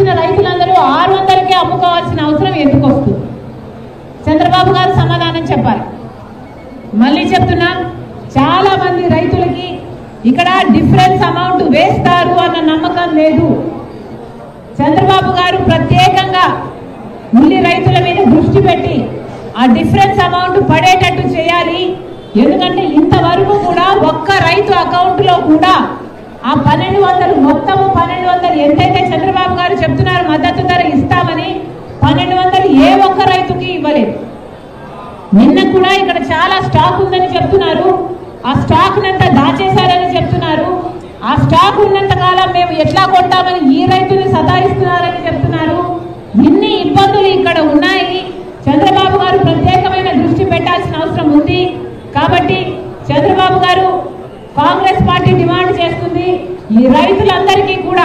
పండించిన రైతులందరూ 600కే అమ్ముకోవాల్సిన అవసరం ఎందుకు వస్తుంది? చంద్రబాబు గారు సమాధానం చెప్పాలి. మళ్ళీ చెప్తున్నా, చాలా మంది రైతులకి ఇక్కడ డిఫరెన్స్ అమౌంట్ వేస్తారు అన్న నమ్మకం లేదు. చంద్రబాబు గారు ప్రత్యేకంగా ఉల్లి రైతుల మీద దృష్టి పెట్టి ఆ డిఫరెన్స్ అమౌంట్ పడేటట్టు చేయాలి. ఎందుకంటే ఇంతవరకు కూడా ఒక్క రైతు అకౌంట్ లో కూడా ఆ 1200 మొత్తము 1200 ఎంతైతే చంద్రబాబు గారు చెప్తున్నారు మద్దతు ధర ఇస్తామని 1200 ఏ ఒక్క రైతుకి ఇవ్వలేదు. నిన్న కూడా ఇక్కడ చాలా స్టాక్ ఉందని చెప్తున్నారు. ఆ స్టాక్ నంతా దాచేశారని చెప్తున్నారు. ఆ స్టాక్ ఉన్నంత కాలం మేము ఎట్లా కొంటామని ఈ రైతుని సతాయిస్తున్నారని చెప్తున్నారు. ఇన్ని ఇబ్బందులు ఇక్కడ ఉన్నాయి. చంద్రబాబు గారు ప్రత్యేకమైన దృష్టి పెట్టాల్సిన అవసరం ఉంది. కాబట్టి చంద్రబాబు గారు కాంగ్రెస్ పార్టీ డిమాండ్ చేస్తుంది, ఈ రైతులందరికీ కూడా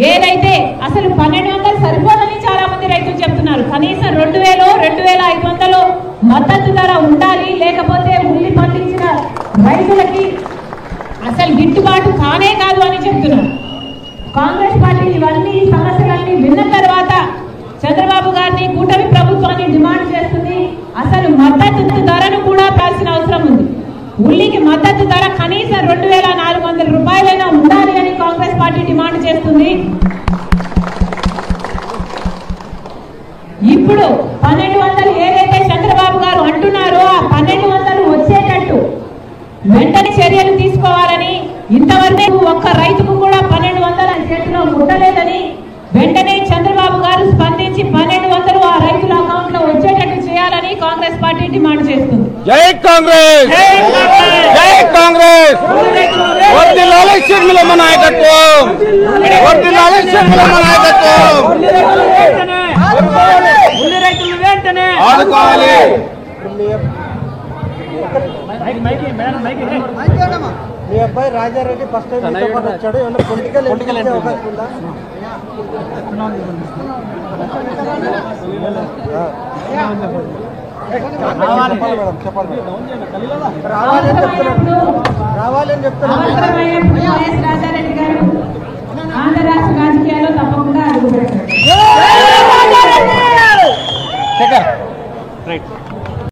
ఏదైతే అసలు 1200 సరిపోదని చాలా మంది రైతులు చెప్తున్నారు. కనీసం 2000 2500 మద్దతు ధర ఉండాలి, లేకపోతే ఉల్లి పండించిన రైతులకి అసలు గిట్టుబాటు కానే కాదు అని చెప్తున్నారు. కాంగ్రెస్ పార్టీ ఇవన్నీ సమస్యలన్నీ విన్న తర్వాత చంద్రబాబు గారిని కూటమి ప్రభుత్వాన్ని డిమాండ్ చేస్తుంది. అసలు మద్దతు ధరను కూడా పెంచాల్సిన అవసరం ఉంది. ఉల్లికి మద్దతు ధర కనీసం 2400 రూపాయలైనా ఉండాలి అని కాంగ్రెస్ పార్టీ డిమాండ్ చేస్తుంది. ఇప్పుడు 1200 ఏదైతే చంద్రబాబు గారు అంటున్నారో ఆ 1200 వచ్చేటట్టు వెంటనే చర్యలు తీసుకోవాలని, ఇంతవరకు ఒక్క రైతుకు కూడా 1200 చేతిలో ముట్టలేదని వెంటనే చంద్రబాబు గారు స్పందించి 1200 ఆ రైతుల అకౌంట్ లో వచ్చేటట్టు చేయాలని కాంగ్రెస్ పార్టీ డిమాండ్ చేస్తుంది. జై కాంగ్రెస్, జై కాంగ్రెస్. వర్ధిల్లాలి షర్మిలమ్మ నాయకత్వం, వర్ధిల్లాలి షర్మిలమ్మ నాయకత్వం. ఆదుకోవాలి. మీ అబ్బాయి రాజారెడ్డి ఫస్ట్ టైం వచ్చాడు, ఏమన్నా పొలిటికల్ అవకాశం ఉందా? రావాలని చెప్తున్నారు.